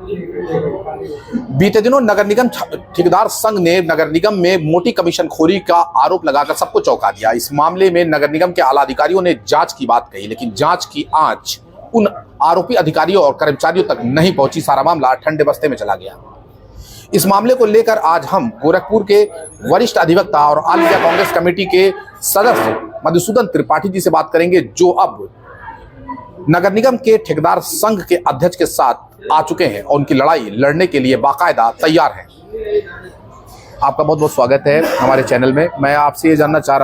बीते दिनों नगर निगम ठेकेदार संघ ने नगर निगम में मोटी कमीशनखोरी का आरोप लगाकर सबको चौंका दिया। इस मामले में नगर निगम के आला अधिकारियों ने जांच की बात कही, लेकिन जांच की आंच उन आरोपी अधिकारियों और कर्मचारियों तक नहीं पहुंची। सारा मामला ठंडे बस्ते में चला गया। इस मामले को लेकर आज हम गोरखपुर के वरिष्ठ अधिवक्ता और ऑल इंडिया कांग्रेस कमेटी के सदस्य मधुसूदन त्रिपाठी जी से बात करेंगे, जो अब नगर निगम के ठेकेदार संघ के अध्यक्ष के साथ आ चुके हैं और उनकी लड़ाई लड़ने के लिए बाकायदा तैयार हैं। आपका बहुत बहुत स्वागत है हमारे चैनल में। मैं आपसे ये जानना चाह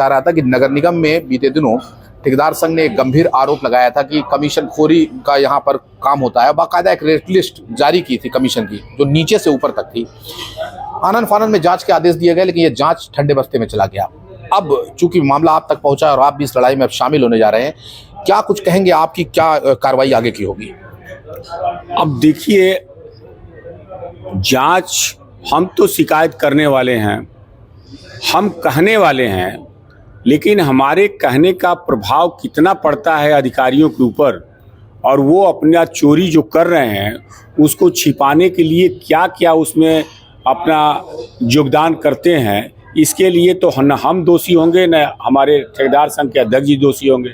रहा था कि नगर निगम में बीते दिनों ठेकेदार संघ ने एक गंभीर आरोप लगाया था कि कमीशनखोरी का यहाँ पर काम होता है। बाकायदा एक रेट लिस्ट जारी की थी कमीशन की, जो नीचे से ऊपर तक थी। आनन फानन में जांच के आदेश दिए गए, लेकिन ये जांच ठंडे बस्ते में चला गया। अब चूंकि मामला आप तक पहुंचा और आप भी इस लड़ाई में अब शामिल होने जा रहे हैं, क्या कुछ कहेंगे? आपकी क्या कार्रवाई आगे की होगी? अब देखिए, जांच हम तो शिकायत करने वाले हैं, हम कहने वाले हैं, लेकिन हमारे कहने का प्रभाव कितना पड़ता है अधिकारियों के ऊपर, और वो अपना चोरी जो कर रहे हैं उसको छिपाने के लिए क्या क्या उसमें अपना योगदान करते हैं, इसके लिए तो न हम दोषी होंगे, न हमारे ठेकेदार संघ के अध्यक्ष जी दोषी होंगे।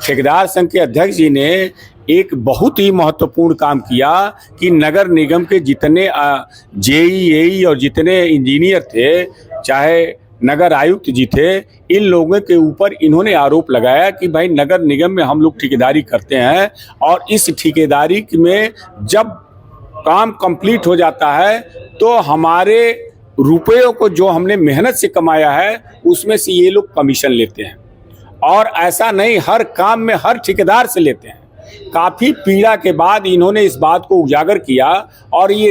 ठेकेदार संघ के अध्यक्ष जी ने एक बहुत ही महत्वपूर्ण काम किया कि नगर निगम के जितने जेई और जितने इंजीनियर थे, चाहे नगर आयुक्त जी थे, इन लोगों के ऊपर इन्होंने आरोप लगाया कि भाई नगर निगम में हम लोग ठेकेदारी करते हैं और इस ठेकेदारी में जब काम कंप्लीट हो जाता है तो हमारे रुपयों को जो हमने मेहनत से कमाया है उसमें से ये लोग कमीशन लेते हैं। और ऐसा नहीं, हर काम में हर ठेकेदार से लेते हैं। काफ़ी पीड़ा के बाद इन्होंने इस बात को उजागर किया और ये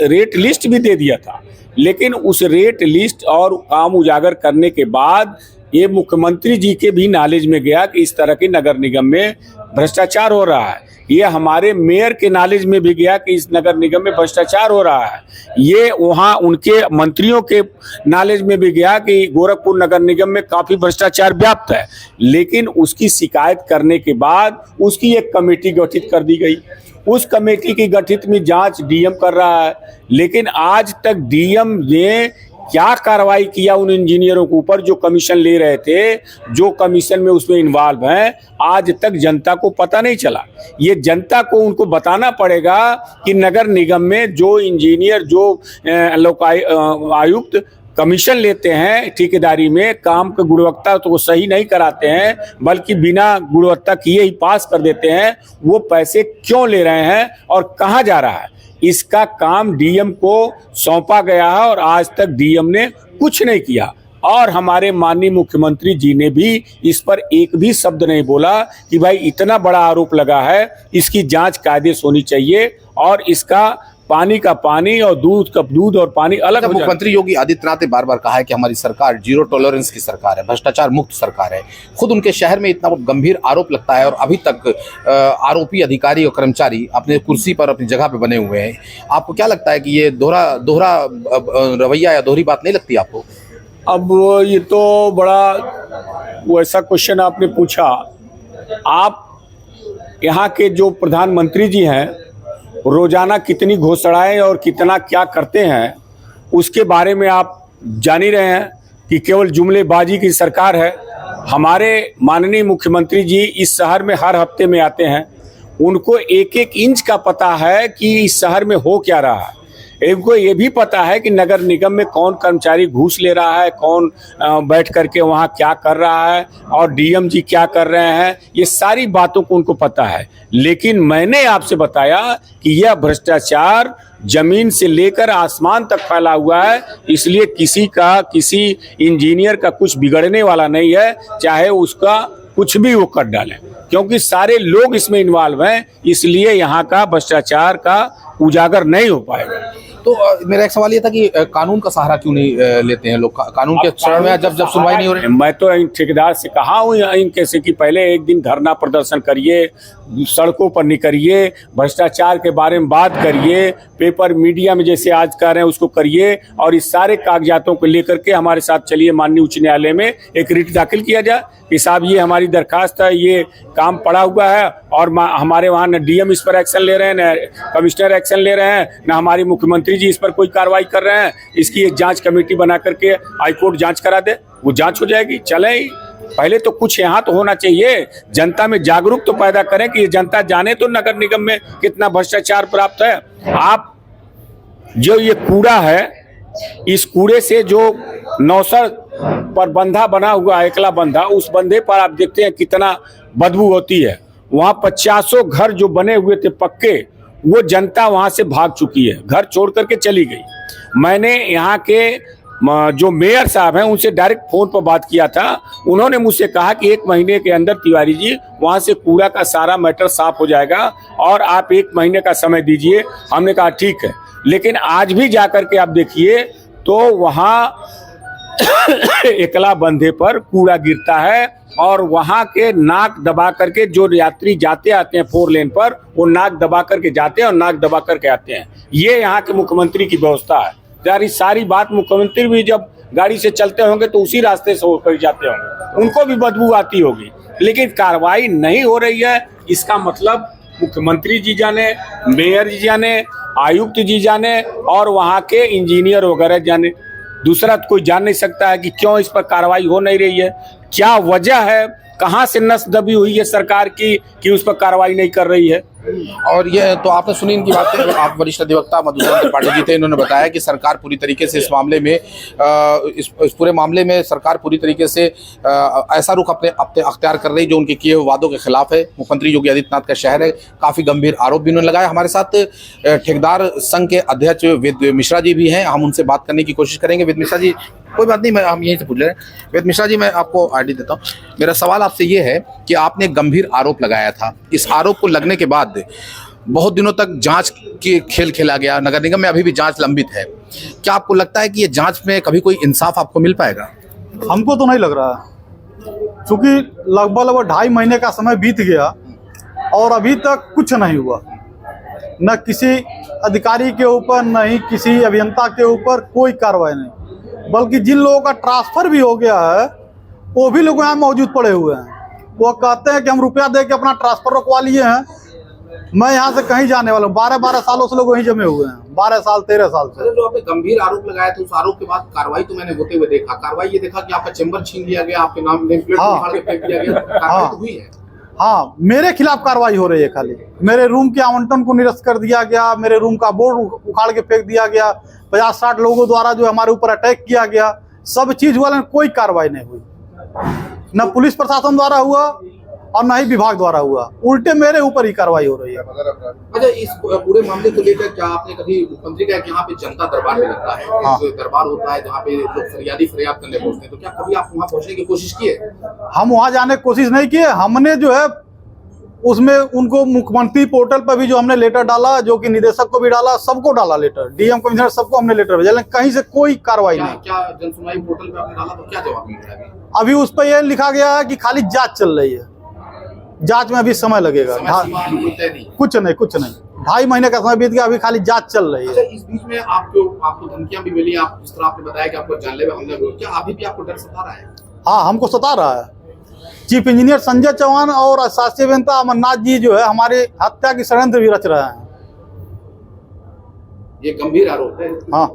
रेट लिस्ट भी दे दिया था। लेकिन उस रेट लिस्ट और काम उजागर करने के बाद ये मुख्यमंत्री जी के भी नॉलेज में गया कि इस तरह के नगर निगम में भ्रष्टाचार हो रहा है। ये हमारे मेयर के नॉलेज में भी गया कि इस नगर निगम में भ्रष्टाचार हो रहा है। ये वहाँ उनके मंत्रियों के नॉलेज में भी गया कि गोरखपुर नगर निगम में काफ़ी भ्रष्टाचार व्याप्त है। लेकिन उसकी शिकायत करने के बाद उसकी एक कमेटी गठित कर दी गई। उस कमेटी की गठित में जांच डीएम कर रहा है, लेकिन आज तक डीएम ने क्या कार्रवाई किया उन इंजीनियरों के ऊपर जो कमीशन ले रहे थे, जो कमीशन में उसमें इन्वॉल्व हैं, आज तक जनता को पता नहीं चला। ये जनता को उनको बताना पड़ेगा कि नगर निगम में जो इंजीनियर, जो लोक आयुक्त कमीशन लेते हैं ठेकेदारी में, काम की गुणवत्ता तो वो सही नहीं कराते हैं, बल्कि बिना गुणवत्ता किए ही पास कर देते हैं, वो पैसे क्यों ले रहे हैं और कहाँ जा रहा है, इसका काम डीएम को सौंपा गया है और आज तक डीएम ने कुछ नहीं किया। और हमारे माननीय मुख्यमंत्री जी ने भी इस पर एक भी शब्द नहीं बोला कि भाई इतना बड़ा आरोप लगा है, इसकी जांच कायदे से होनी चाहिए और इसका पानी का पानी और दूध का दूध और पानी अलग। मुख्यमंत्री योगी आदित्यनाथ ने बार बार कहा है कि हमारी सरकार जीरो टॉलरेंस की सरकार है, भ्रष्टाचार मुक्त सरकार है। खुद उनके शहर में इतना गंभीर आरोप लगता है और अभी तक आरोपी अधिकारी और कर्मचारी अपने कुर्सी पर अपनी जगह पे बने हुए हैं। आपको क्या लगता है कि ये दोहरा रवैया या दोहरी बात नहीं लगती आपको? अब ये तो बड़ा वैसा क्वेश्चन आपने पूछा। आप यहाँ के जो प्रधानमंत्री जी हैं, रोजाना कितनी घोषणाएं और कितना क्या करते हैं उसके बारे में आप जान ही रहे हैं कि केवल जुमलेबाजी की सरकार है। हमारे माननीय मुख्यमंत्री जी इस शहर में हर हफ्ते में आते हैं, उनको एक एक इंच का पता है कि इस शहर में हो क्या रहा है। इनको ये भी पता है कि नगर निगम में कौन कर्मचारी घूस ले रहा है, कौन बैठ करके वहाँ क्या कर रहा है और डीएम जी क्या कर रहे हैं, ये सारी बातों को उनको पता है। लेकिन मैंने आपसे बताया कि यह भ्रष्टाचार जमीन से लेकर आसमान तक फैला हुआ है, इसलिए किसी इंजीनियर का कुछ बिगड़ने वाला नहीं है, चाहे उसका कुछ भी वो कर डालें, क्योंकि सारे लोग इसमें इन्वॉल्व हैं। इसलिए यहाँ का भ्रष्टाचार का उजागर नहीं हो पाएगा। तो मेरा एक सवाल ये था कि कानून का सहारा क्यों नहीं लेते हैं लोग? कानून के शरण में जब सुनवाई नहीं हो रही। मैं तो इन ठेकेदार से कहा हूँ इनके से कि पहले एक दिन धरना प्रदर्शन करिए, सड़कों पर निकलिए, भ्रष्टाचार के बारे में बात करिए, पेपर मीडिया में जैसे आज कर रहे हैं उसको करिए, और इस सारे कागजातों को लेकर के हमारे साथ चलिए माननीय उच्च न्यायालय में एक रिट दाखिल किया जाए कि साहब ये हमारी दरखास्त है, ये काम पड़ा हुआ है और हमारे वहाँ न डीएम इस पर एक्शन ले रहे हैं, न कमिश्नर एक्शन ले रहे हैं, न हमारी मुख्यमंत्री जी इस पर कोई कार्रवाई कर रहे हैं। इसकी एक जांच कमेटी बना करके हाईकोर्ट जांच करा दे, वो जांच हो जाएगी। चले ही पहले तो कुछ यहाँ तो होना चाहिए, जनता में जागरूक तो पैदा करें कि जनता जाने तो नगर निगम में कितना भ्रष्टाचार प्राप्त है। आप जो ये कूड़ा है, इस कूड़े से जो नौसर पर बंधा बना हुआ है, एकला बंधा, उस बंधे पर आप देखते हैं कितना बदबू होती है। वहाँ 50 घर जो बने हुए थे पक्के, वो जनता वहाँ से भाग चुकी है, घर छोड़ करके चली गई। मैंने यहाँ के जो मेयर साहब हैं उनसे डायरेक्ट फोन पर बात किया था। उन्होंने मुझसे कहा कि 1 महीने के अंदर तिवारी जी वहाँ से कूड़ा का सारा मैटर साफ हो जाएगा और आप 1 महीने का समय दीजिए। हमने कहा ठीक है, लेकिन आज भी जाकर के आप देखिए तो वहाँ एकला बंधे पर कूड़ा गिरता है और वहाँ के नाक दबा करके जो यात्री जाते आते हैं 4 लेन पर, वो नाक दबा करके जाते हैं और नाक दबा करके आते हैं। ये यहाँ के मुख्यमंत्री की व्यवस्था है यार। इस सारी बात मुख्यमंत्री भी जब गाड़ी से चलते होंगे तो उसी रास्ते से होकर जाते होंगे, उनको भी बदबू आती होगी, लेकिन कार्रवाई नहीं हो रही है। इसका मतलब मुख्यमंत्री जी जाने, मेयर जी जाने, आयुक्त जी जाने और वहाँ के इंजीनियर वगैरह जाने, दूसरा कोई जान नहीं सकता है कि क्यों इस पर कार्रवाई हो नहीं रही है, क्या वजह है, कहाँ से नस दबी हुई है सरकार की कि उस पर कार्रवाई नहीं कर रही है। और ये तो आपने सुनी इनकी बातें। आप वरिष्ठ अधिवक्ता मधुसूदन त्रिपाठी जी थे, इन्होंने बताया कि सरकार पूरी तरीके से इस मामले में इस पूरे मामले में सरकार पूरी तरीके से ऐसा रुख अपने अख्तियार कर रही जो उनके किए हुए वादों के खिलाफ है। मुख्यमंत्री योगी आदित्यनाथ का शहर है। काफ़ी गंभीर आरोप भी उन्होंने लगाया। हमारे साथ ठेकेदार संघ के अध्यक्ष वेद मिश्रा जी भी हैं, हम उनसे बात करने की कोशिश करेंगे। वेद मिश्रा जी, कोई बात नहीं, हम यहीं से पूछ रहे हैं। वेद मिश्रा जी, मैं आपको आईडी देता हूँ। मेरा सवाल आपसे ये है कि आपने गंभीर आरोप लगाया था। इस आरोप को लगने के बाद बहुत दिनों तक जांच के खेल खेला गया, नगर निगम में अभी भी जांच लंबित है। क्या आपको लगता है कि ये जांच में कभी कोई इंसाफ आपको मिल पाएगा? हमको तो नहीं लग रहा है, क्योंकि लगभग 2.5 महीने का समय बीत गया और अभी तक कुछ नहीं हुआ। न किसी अधिकारी के ऊपर, न ही किसी अभियंता के ऊपर कोई कार्रवाई नहीं, बल्कि जिन लोगों का ट्रांसफर भी हो गया है वो भी लोग यहाँ मौजूद पड़े हुए हैं। वो कहते हैं कि हम रुपया दे के अपना ट्रांसफर रखवा लिए हैं, मैं यहाँ से कहीं जाने वाला हूँ। 12 सालों से लोग वहीं जमे हुए हैं, 12 साल 13 साल से। जो आपने गंभीर आरोप लगाया था, उस आरोप के बाद कार्रवाई तो मैंने होते हुए देखा। कार्रवाई ये देखा कि आपका चेंबर छीन लिया गया, आपके नाम नेम प्लेट उखाड़ के फेंक दिया गया। कार्रवाई तो हुई है। हाँ, मेरे खिलाफ कार्रवाई हो रही है। खाली मेरे रूम के आवंटन को निरस्त कर दिया गया, मेरे रूम का बोर्ड उखाड़ के फेंक दिया गया, 50-60 लोगों द्वारा जो हमारे ऊपर अटैक किया गया, सब चीज वाले कोई कार्रवाई नहीं हुई। न पुलिस प्रशासन द्वारा हुआ और न ही विभाग द्वारा हुआ, उल्टे मेरे ऊपर ही कार्रवाई हो रही है। अच्छा, इस पूरे मामले को लेकर क्या आपने कभी मुख्यमंत्री का, यहाँ पे जनता दरबार भी लगता है, हाँ। दरबार होता है जहाँ पे लोग फरियाद करने पहुंचते हैं, तो क्या कभी आप वहाँ पहुंचने की कोशिश की है? हम वहां जाने की कोशिश नहीं किए। हमने जो है उसमें उनको मुख्यमंत्री पोर्टल पर भी जो हमने लेटर डाला, जो कि निदेशक को भी डाला, सबको डाला लेटर, डीएम कमिश्नर सबको हमने लेटर भेजा, लेकिन कहीं से कोई कार्रवाई नहीं। क्या जन सुनवाई पोर्टल पे आपने डाला तो क्या जवाब मिल रहा है? अभी उस पर यह लिखा गया है कि खाली जांच चल रही है, जांच में अभी समय लगेगा। कुछ नहीं 2.5 महीने का समय बीत गया, अभी खाली जांच चल रही है। इस बीच में आपको धमकियां भी मिली, आप जिस तरह आपने बताया कि आपको जानलेवा हमला हुआ, क्या अभी भी आपको डर सता रहा है? हाँ, हमको सता रहा है। चीफ इंजीनियर संजय चौहान और शास्त्रीय अभियंता अमरनाथ जी जो है हमारी हत्या की षड्यंत्र भी रच रहे हैं। ये गंभीर आरोप है। हाँ।